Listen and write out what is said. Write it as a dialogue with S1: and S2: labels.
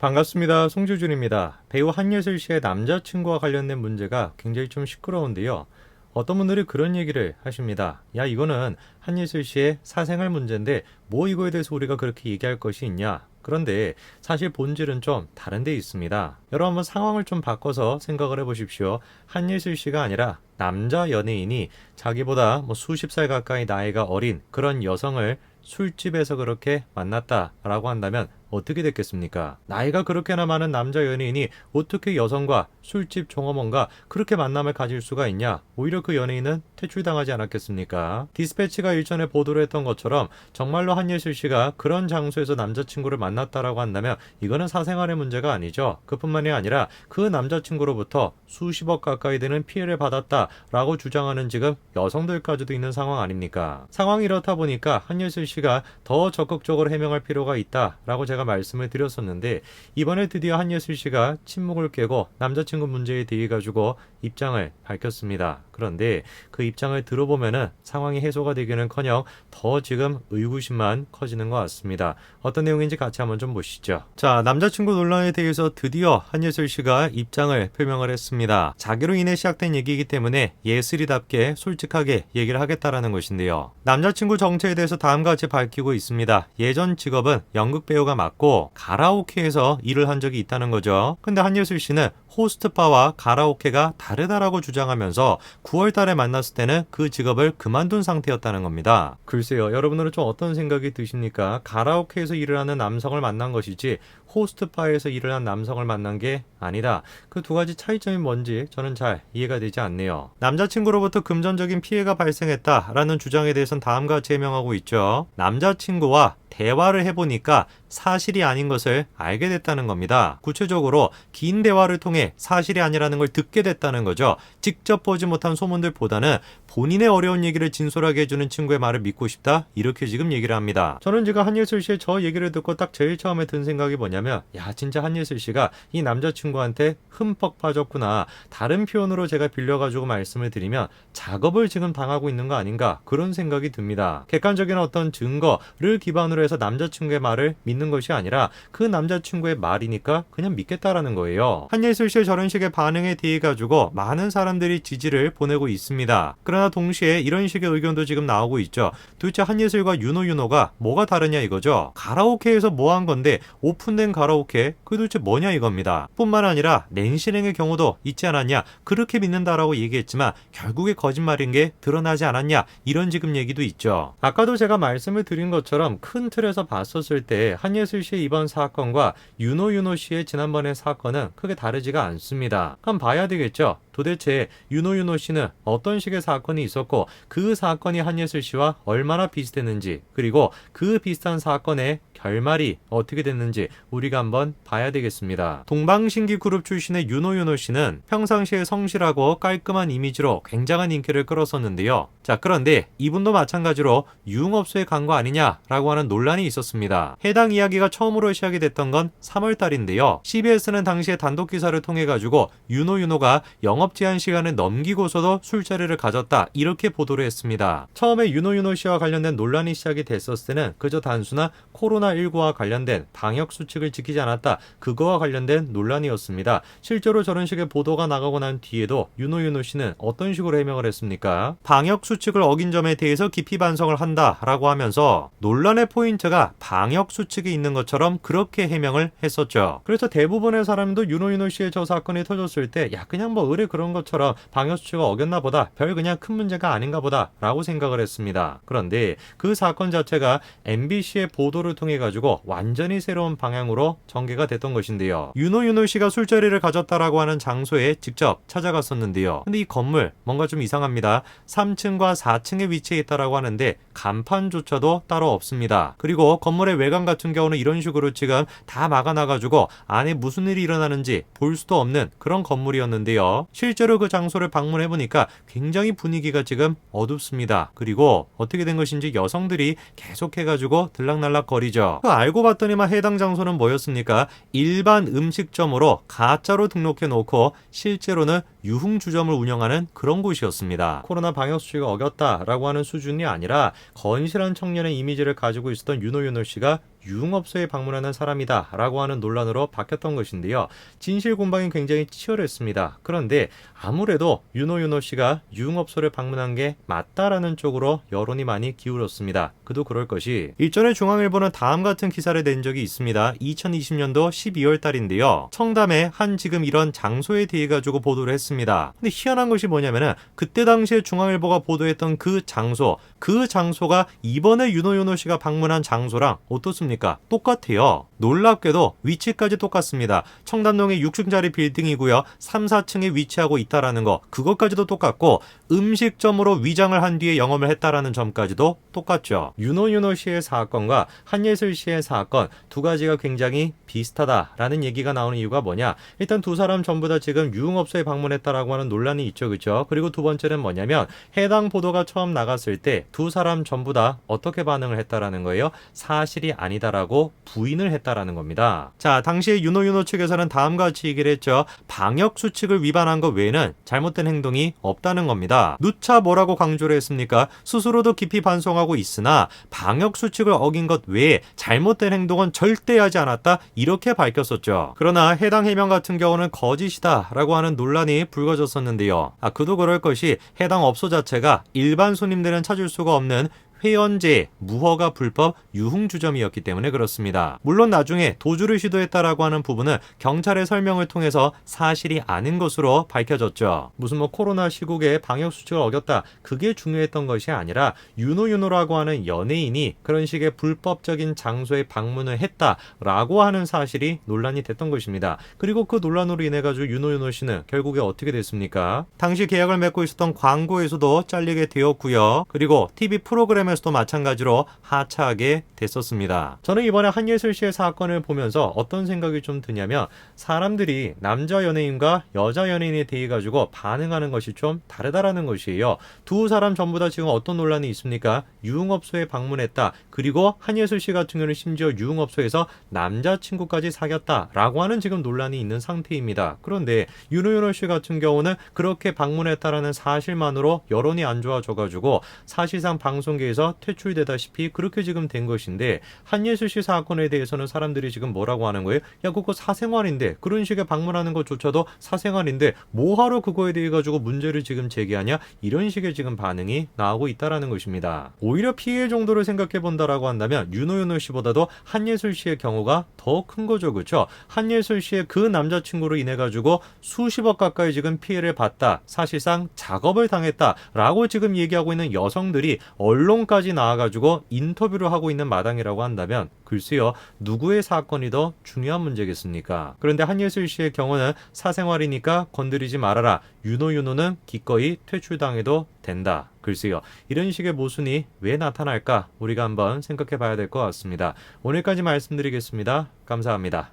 S1: 반갑습니다. 송주준입니다. 배우 한예슬 씨의 남자친구와 관련된 문제가 굉장히 좀 시끄러운데요. 어떤 분들이 그런 얘기를 하십니다. 야, 이거는 한예슬 씨의 사생활 문제인데 뭐 이거에 대해서 우리가 그렇게 얘기할 것이 있냐? 그런데 사실 본질은 좀 다른 데 있습니다. 여러분 한번 상황을 좀 바꿔서 생각을 해보십시오. 한예슬 씨가 아니라 남자 연예인이 자기보다 수십 살 가까이 나이가 어린 그런 여성을 술집에서 그렇게 만났다라고 한다면 어떻게 됐겠습니까? 나이가 그렇게나 많은 남자 연예인이 어떻게 여성과 술집 종업원과 그렇게 만남을 가질 수가 있냐? 오히려 그 연예인은 퇴출당하지 않았겠습니까? 디스패치가 일전에 보도를 했던 것처럼 정말로 한예슬 씨가 그런 장소에서 남자친구를 만났다라고 한다면 이거는 사생활의 문제가 아니죠. 그뿐만이 아니라 그 남자친구로부터 수십억 가까이 되는 피해를 받았다라고 주장하는 지금 여성들까지도 있는 상황 아닙니까? 상황이 이렇다 보니까 한예슬 씨가 더 적극적으로 해명할 필요가 있다라고 제가 말씀을 드렸었는데, 이번에 드디어 한예슬 씨가 침묵을 깨고 남자친구 문제에 대해 가지고 입장을 밝혔습니다. 그런데 그 입장을 들어보면은 상황이 해소가 되기는커녕 더 지금 의구심만 커지는 것 같습니다. 어떤 내용인지 같이 한번 좀 보시죠. 자, 남자친구 논란에 대해서 드디어 한예슬 씨가 입장을 표명을 했습니다. 자기로 인해 시작된 얘기이기 때문에 예슬이답게 솔직하게 얘기를 하겠다라는 것인데요. 남자친구 정체에 대해서 다음과 같이 밝히고 있습니다. 예전 직업은 연극 배우가 맞고 가라오케에서 일을 한 적이 있다는 거죠. 근데 한예슬 씨는 호스트바와 가라오케가 다르다라고 주장하면서 9월 달에 만났을 때는 그 직업을 그만둔 상태였다는 겁니다. 글쎄요, 여러분들은 좀 어떤 생각이 드십니까? 가라오케에서 일을 하는 남성을 만난 것이지 호스트바에서 일을 한 남성을 만난 게 아니다. 그 두 가지 차이점이 뭔지 저는 잘 이해가 되지 않네요. 남자친구로부터 금전적인 피해가 발생했다라는 주장에 대해서는 다음과 같이 해명하고 있죠. 남자친구와 대화를 해보니까 사실이 아닌 것을 알게 됐다는 겁니다. 구체적으로 긴 대화를 통해 사실이 아니라는 걸 듣게 됐다는 거죠. 직접 보지 못한 소문들보다는 본인의 어려운 얘기를 진솔하게 해주는 친구의 말을 믿고 싶다, 이렇게 지금 얘기를 합니다. 저는 지금 한예슬 씨의 저 얘기를 듣고 딱 제일 처음에 든 생각이 뭐냐면, 야, 진짜 한예슬 씨가 이 남자친구한테 흠뻑 빠졌구나. 다른 표현으로 제가 빌려가지고 말씀을 드리면 작업을 지금 당하고 있는 거 아닌가, 그런 생각이 듭니다. 객관적인 어떤 증거를 기반으로 해서 남자친구의 말을 믿는 것이 아니라 그 남자친구의 말이니까 그냥 믿겠다라는 거예요. 한예슬 씨의 저런 식의 반응에 대해 가지고 많은 사람들이 지지를 보내고 있습니다. 그러나 동시에 이런 식의 의견도 지금 나오고 있죠. 도대체 한예슬과 윤호가 뭐가 다르냐 이거죠. 가라오케에서 뭐 한 건데 오픈된 가라오케, 그 도대체 뭐냐 이겁니다. 뿐만 아니라 낸시랭의 경우도 있지 않았냐, 그렇게 믿는다라고 얘기했지만 결국에 거짓말인 게 드러나지 않았냐, 이런 지금 얘기도 있죠. 아까도 제가 말씀을 드린 것처럼 큰 틀에서 봤었을 때 한예슬 씨의 이번 사건과 윤호 씨의 지난번의 사건은 크게 다르지가 않습니다. 그럼 봐야 되겠죠. 도대체 윤호 씨는 어떤 식의 사건이 있었고 그 사건이 한예슬 씨와 얼마나 비슷했는지, 그리고 그 비슷한 사건의 결말이 어떻게 됐는지 우리가 한번 봐야 되겠습니다. 동방신기 그룹 출신의 윤호 씨는 평상시에 성실하고 깔끔한 이미지로 굉장한 인기를 끌었었는데요. 자, 그런데 이분도 마찬가지로 유흥업소에 간 거 아니냐라고 하는 논란이 있었습니다. 해당 이야기가 처음으로 시작이 됐던 건 3월 달인데요. CBS는 당시에 단독 기사를 통해 가지고 윤호가 영업 제한 시간을 넘기고서도 술자리를 가졌다, 이렇게 보도를 했습니다. 처음에 윤호 씨와 관련된 논란이 시작이 됐었을 때는 그저 단순한 코로나19와 관련된 방역 수칙을 지키지 않았다, 그거와 관련된 논란이었습니다. 실제로 저런 식의 보도가 나가고 난 뒤에도 윤호 씨는 어떤 식으로 해명을 했습니까? 방역 수칙을 어긴 점에 대해서 깊이 반성을 한다라고 하면서 논란의 포인트가 방역 수칙이 있는 것처럼 그렇게 해명을 했었죠. 그래서 대부분의 사람도 윤호 씨의 저 사건이 터졌을 때, 야, 그냥 뭐 의뢰 그런 것처럼 방역 수칙을 어겼나 보다, 별 그냥 큰 문제가 아닌가 보다 라고 생각을 했습니다. 그런데 그 사건 자체가 MBC의 보도를 통해 가지고 완전히 새로운 방향으로 전개가 됐던 것인데요. 윤호 씨가 술자리를 가졌다라고 하는 장소에 직접 찾아갔었는데요. 근데 이 건물 뭔가 좀 이상합니다. 3층과 4층에 위치해 있다라고 하는데 간판조차도 따로 없습니다. 그리고 건물의 외관 같은 경우는 이런 식으로 지금 다 막아놔가지고 안에 무슨 일이 일어나는지 볼 수도 없는 그런 건물이었는데요. 실제로 그 장소를 방문해보니까 굉장히 분위기가 지금 어둡습니다. 그리고 어떻게 된 것인지 여성들이 계속해가지고 들락날락 거리죠. 알고 봤더니만 해당 장소는 뭐였습니까? 일반 음식점으로 가짜로 등록해놓고 실제로는 유흥주점을 운영하는 그런 곳이었습니다. 코로나 방역수칙을 어겼다라고 하는 수준이 아니라 건실한 청년의 이미지를 가지고 있었던 윤호 씨가 유흥업소에 방문하는 사람이다 라고 하는 논란으로 바뀌었던 것인데요. 진실 공방이 굉장히 치열했습니다. 그런데 아무래도 윤호 씨가 유흥업소를 방문한 게 맞다라는 쪽으로 여론이 많이 기울었습니다. 그도 그럴 것이 일전에 중앙일보는 다음 같은 기사를 낸 적이 있습니다. 2020년도 12월 달인데요. 청담에 한 지금 이런 장소에 대해 가지고 보도를 했습니다. 근데 희한한 것이 뭐냐면은 그때 당시에 중앙일보가 보도했던 그 장소가 이번에 윤호 씨가 방문한 장소랑 어떻습니까? 똑같아요. 놀랍게도 위치까지 똑같습니다. 청담동의 6층짜리 빌딩이고요. 3, 4층에 위치하고 있다라는 거 그것까지도 똑같고 음식점으로 위장을 한 뒤에 영업을 했다라는 점까지도 똑같죠. 윤호 씨의 사건과 한예슬 씨의 사건 두 가지가 굉장히 비슷하다라는 얘기가 나오는 이유가 뭐냐? 일단 두 사람 전부 다 지금 유흥업소에 방문했다라고 하는 논란이 있죠. 그렇죠? 그리고 두 번째는 뭐냐면 해당 보도가 처음 나갔을 때 두 사람 전부 다 어떻게 반응을 했다라는 거예요? 사실이 아니다라고 부인을 했다라는 겁니다. 자, 당시에 윤호 측에서는 다음과 같이 얘기를 했죠. 방역 수칙을 위반한 것 외에는 잘못된 행동이 없다는 겁니다. 누차 뭐라고 강조를 했습니까? 스스로도 깊이 반성하고 있으나 방역 수칙을 어긴 것 외에 잘못된 행동은 절대 하지 않았다. 이렇게 밝혔었죠. 그러나 해당 해명 같은 경우는 거짓이다라고 하는 논란이 불거졌었는데요. 그도 그럴 것이 해당 업소 자체가 일반 손님들은 찾을 수가 없는 회원제, 무허가 불법 유흥주점이었기 때문에 그렇습니다. 물론 나중에 도주를 시도했다라고 하는 부분은 경찰의 설명을 통해서 사실이 아닌 것으로 밝혀졌죠. 무슨 코로나 시국에 방역수칙을 어겼다. 그게 중요했던 것이 아니라 윤호라고 하는 연예인이 그런 식의 불법적인 장소에 방문을 했다라고 하는 사실이 논란이 됐던 것입니다. 그리고 그 논란으로 인해 가지고 윤호 씨는 결국에 어떻게 됐습니까? 당시 계약을 맺고 있었던 광고에서도 잘리게 되었고요. 그리고 TV 프로그램 에서도 마찬가지로 하차하게 됐었습니다. 저는 이번에 한예슬 씨의 사건을 보면서 어떤 생각이 좀 드냐면 사람들이 남자 연예인과 여자 연예인에 대해 가지고 반응하는 것이 좀 다르다라는 것이에요. 두 사람 전부 다 지금 어떤 논란이 있습니까? 유흥업소에 방문했다. 그리고 한예슬 씨 같은 경우는 심지어 유흥업소에서 남자친구까지 사귀었다라고 하는 지금 논란이 있는 상태입니다. 그런데 윤호 씨 같은 경우는 그렇게 방문했다라는 사실만으로 여론이 안 좋아져가지고 사실상 방송계에서 퇴출되다시피 그렇게 지금 된 것인데 한예슬 씨 사건에 대해서는 사람들이 지금 뭐라고 하는 거예요? 야, 그거 사생활인데 그런 식의 방문하는 것조차도 사생활인데 뭐하러 그거에 대해 가지고 문제를 지금 제기하냐? 이런 식의 지금 반응이 나오고 있다라는 것입니다. 오히려 피해 정도를 생각해 본다라고 한다면 윤호 씨보다도 한예슬 씨의 경우가 더 큰 거죠. 그렇죠? 한예슬 씨의 그 남자친구로 인해 가지고 수십억 가까이 지금 피해를 봤다. 사실상 작업을 당했다라고 지금 얘기하고 있는 여성들이 언론까지 나와가지고 인터뷰를 하고 있는 마당이라고 한다면 글쎄요, 누구의 사건이 더 중요한 문제겠습니까? 그런데 한예슬 씨의 경우는 사생활이니까 건드리지 말아라. 윤호는 기꺼이 퇴출당해도 된다. 글쎄요, 이런 식의 모순이 왜 나타날까? 우리가 한번 생각해 봐야 될 것 같습니다. 오늘까지 말씀드리겠습니다. 감사합니다.